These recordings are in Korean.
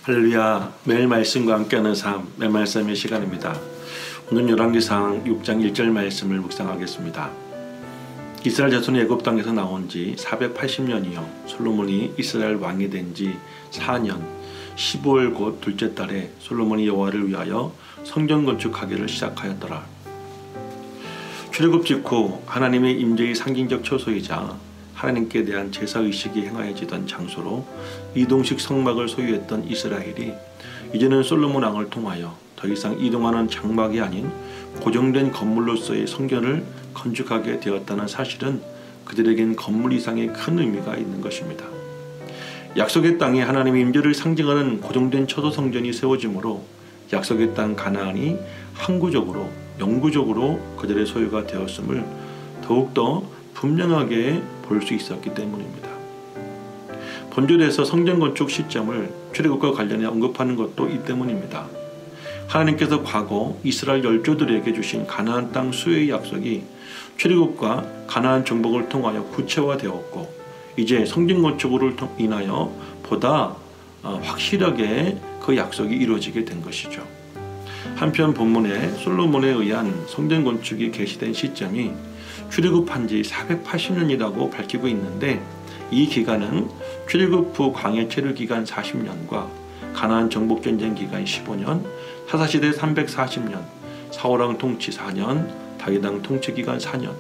할렐루야. 매일 말씀과 함께하는 삶, 매일 말씀의 시간입니다. 오늘 열왕기상 6장 1절 말씀을 묵상하겠습니다. 이스라엘 자손이 애굽 땅에서 나온 지 480년이요 솔로몬이 이스라엘 왕이 된 지 4년 15월 곧 둘째 달에 솔로몬이 여호와를 위하여 성전 건축하기를 시작하였더라. 출애굽 직후 하나님의 임재의 상징적 초소이자 하나님께 대한 제사의식이 행하여지던 장소로 이동식 성막을 소유했던 이스라엘이 이제는 솔로몬 왕을 통하여 더 이상 이동하는 장막이 아닌 고정된 건물로서의 성전을 건축하게 되었다는 사실은 그들에겐 건물 이상의 큰 의미가 있는 것입니다. 약속의 땅에 하나님의 임재를 상징하는 고정된 초소 성전이 세워지므로 약속의 땅 가나안이 항구적으로 영구적으로 그들의 소유가 되었음을 더욱더 분명하게 볼 수 있었기 때문입니다. 본절에서 성전 건축 시점을 출애굽과 관련해 언급하는 것도 이 때문입니다. 하나님께서 과거 이스라엘 열조들에게 주신 가나안 땅 수혜의 약속이 출애굽과 가나안 정복을 통하여 구체화되었고 이제 성전 건축으로 인하여 보다 확실하게 그 약속이 이루어지게 된 것이죠. 한편 본문에 솔로몬에 의한 성전 건축이 개시된 시점이 출애굽한 지 480년이라고 밝히고 있는데 이 기간은 출애굽 후 광야 체류 기간 40년과 가나안 정복 전쟁 기간 15년, 사사시대 340년, 사울왕 통치 4년, 다윗왕 통치 기간 4년,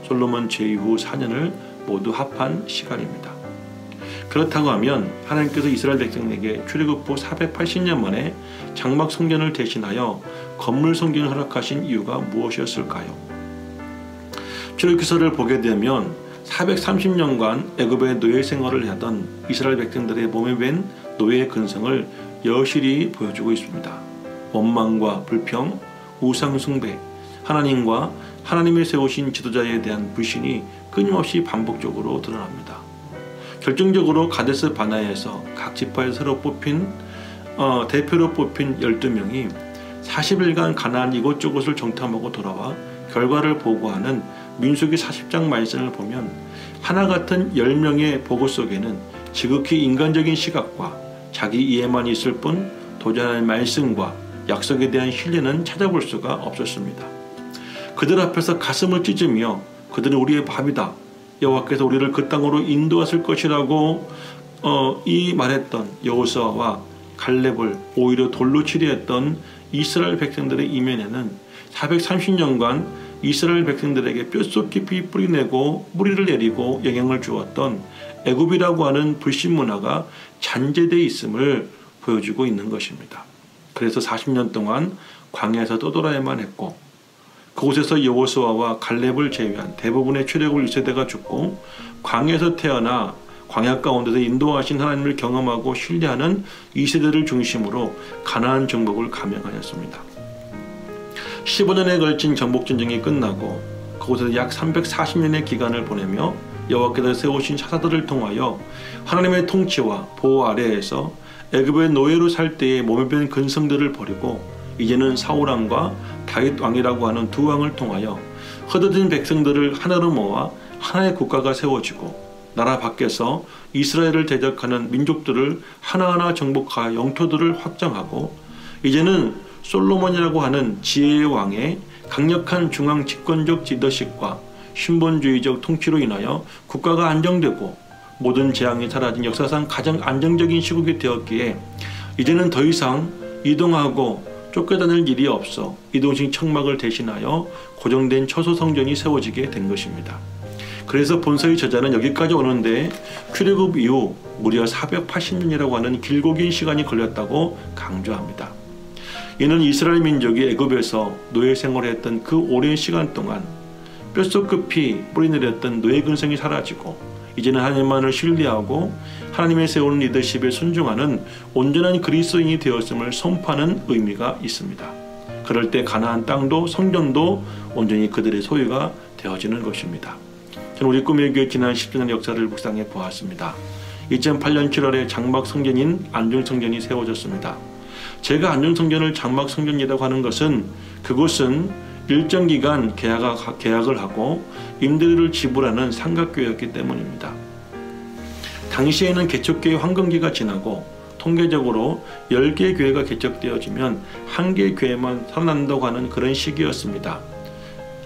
솔로몬 제위 후 4년을 모두 합한 시간입니다. 그렇다고 하면 하나님께서 이스라엘 백성에게 출애굽 후 480년 만에 장막 성전을 대신하여 건물 성전을 허락하신 이유가 무엇이었을까요? 출애굽기서를 보게 되면 430년간 애굽의 노예 생활을 하던 이스라엘 백성들의 몸에 밴 노예의 근성을 여실히 보여주고 있습니다. 원망과 불평, 우상 숭배, 하나님과 하나님의 세우신 지도자에 대한 불신이 끊임없이 반복적으로 드러납니다. 결정적으로 가데스 바나에서 각 지파에 새로 뽑힌 대표로 뽑힌 12명이 40일간 가나안 이곳저곳을 정탐하고 돌아와 결과를 보고하는 민수기 40장 말씀을 보면 하나 같은 10명의 보고 속에는 지극히 인간적인 시각과 자기 이해만 있을 뿐 도전할 말씀과 약속에 대한 신뢰는 찾아볼 수가 없었습니다. 그들 앞에서 가슴을 찢으며 그들은 우리의 밥이다. 여호와께서 우리를 그 땅으로 인도하실 것이라고 이 말했던 여호수아와 갈렙을 오히려 돌로 치려했던 이스라엘 백성들의 이면에는 430년간 이스라엘 백성들에게 뼛속 깊이 뿌리내고 뿌리를 내리고 영향을 주었던 애굽이라고 하는 불신 문화가 잔재되어 있음을 보여주고 있는 것입니다. 그래서 40년 동안 광야에서 떠돌아야만 했고 그곳에서 여호수아와 갈렙을 제외한 대부분의 출애굽 1세대가 죽고 광야에서 태어나 광야 가운데서 인도하신 하나님을 경험하고 신뢰하는 2세대를 중심으로 가나안 정복을 감행하였습니다. 15년에 걸친 정복전쟁이 끝나고 그곳에서 약 340년의 기간을 보내며 여호와께서 세우신 사사들을 통하여 하나님의 통치와 보호 아래에서 애굽의 노예로 살 때의 몸에 밴 근성들을 버리고 이제는 사울왕과 다윗왕이라고 하는 두 왕을 통하여 흩어진 백성들을 하나로 모아 하나의 국가가 세워지고 나라 밖에서 이스라엘을 대적하는 민족들을 하나하나 정복하여 영토들을 확장하고 이제는 솔로몬이라고 하는 지혜의 왕의 강력한 중앙 집권적 리더십과 신본주의적 통치로 인하여 국가가 안정되고 모든 재앙이 사라진 역사상 가장 안정적인 시국이 되었기에 이제는 더 이상 이동하고 쫓겨다닐 일이 없어 이동식 청막을 대신하여 고정된 초소 성전이 세워지게 된 것입니다. 그래서 본서의 저자는 여기까지 오는데 출애굽 이후 무려 480년이라고 하는 길고 긴 시간이 걸렸다고 강조합니다. 이는 이스라엘 민족이 애굽에서 노예 생활을 했던 그 오랜 시간 동안 뼛속 깊이 뿌리내렸던 노예 근성이 사라지고 이제는 하나님만을 신뢰하고 하나님의 세우는 리더십에 순종하는 온전한 그리스도인이 되었음을 선포하는 의미가 있습니다. 그럴 때 가나안 땅도 성전도 온전히 그들의 소유가 되어지는 것입니다. 저는 우리 꿈의 교회 지난 10주년 역사를 묵상해 보았습니다. 2008년 7월에 장막 성전인 안중성전이 세워졌습니다. 제가 안중성전을 장막 성전이라고 하는 것은 그곳은 일정 기간 계약을 하고 임대료를 지불하는 삼각교회였기 때문입니다. 당시에는 개척교회 황금기가 지나고 통계적으로 10개 교회가 개척되어지면 1개 교회만 살아난다고 하는 그런 시기였습니다.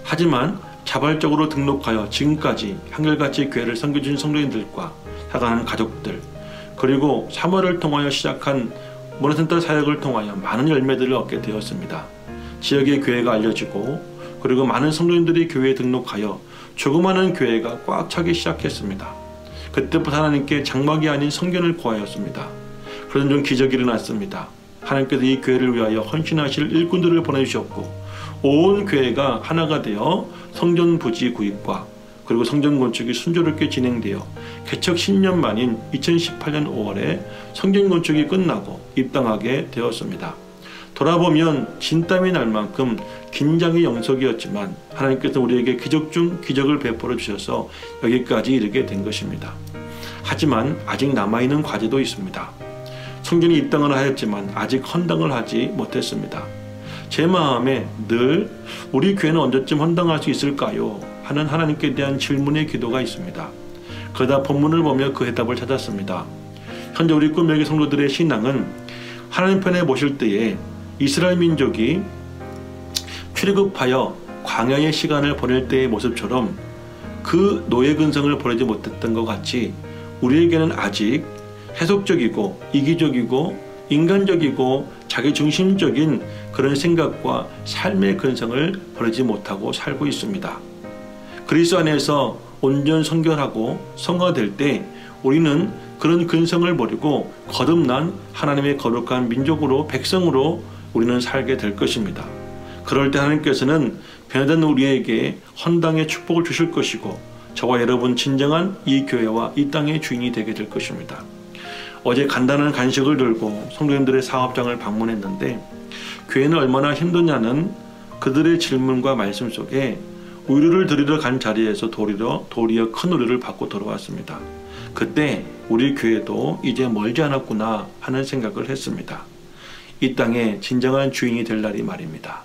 하지만 자발적으로 등록하여 지금까지 한결같이 교회를 섬겨준 성도인들과 사랑하는 가족들, 그리고 3월을 통하여 시작한 문화센터 사역을 통하여 많은 열매들을 얻게 되었습니다. 지역의 교회가 알려지고, 그리고 많은 성도인들이 교회에 등록하여 조그마한 교회가 꽉 차기 시작했습니다. 그때부터 하나님께 장막이 아닌 성전을 구하였습니다. 그런 좀 기적이 일어났습니다. 하나님께서 이 교회를 위하여 헌신하실 일꾼들을 보내주셨고, 온 교회가 하나가 되어 성전 부지 구입과 그리고 성전 건축이 순조롭게 진행되어 개척 10년 만인 2018년 5월에 성전 건축이 끝나고 입당하게 되었습니다. 돌아보면 진땀이 날 만큼 긴장의 영속이었지만 하나님께서 우리에게 기적 중 기적을 베풀어 주셔서 여기까지 이르게 된 것입니다. 하지만 아직 남아있는 과제도 있습니다. 성전이 입당을 하였지만 아직 헌당을 하지 못했습니다. 제 마음에 늘 우리 교회는 언제쯤 헌당할 수 있을까요? 하는 하나님께 대한 질문의 기도가 있습니다. 그러다 본문을 보며 그 해답을 찾았습니다. 현재 우리 꿈여기 성도들의 신앙은 하나님 편에 모실 때에 이스라엘 민족이 출애굽하여 광야의 시간을 보낼 때의 모습처럼 그 노예 근성을 보내지 못했던 것 같이 우리에게는 아직 해석적이고 이기적이고 인간적이고 자기중심적인 그런 생각과 삶의 근성을 버리지 못하고 살고 있습니다. 그리스도 안에서 온전 성결하고 성화될 때 우리는 그런 근성을 버리고 거듭난 하나님의 거룩한 민족으로 백성으로 우리는 살게 될 것입니다. 그럴 때 하나님께서는 변화된 우리에게 헌당의 축복을 주실 것이고 저와 여러분 진정한 이 교회와 이 땅의 주인이 되게 될 것입니다. 어제 간단한 간식을 들고 성도님들의 사업장을 방문했는데 교회는 얼마나 힘드냐는 그들의 질문과 말씀 속에 우유를 드리러 간 자리에서 도리어 큰 우유를 받고 돌아왔습니다. 그때 우리 교회도 이제 멀지 않았구나 하는 생각을 했습니다. 이 땅에 진정한 주인이 될 날이 말입니다.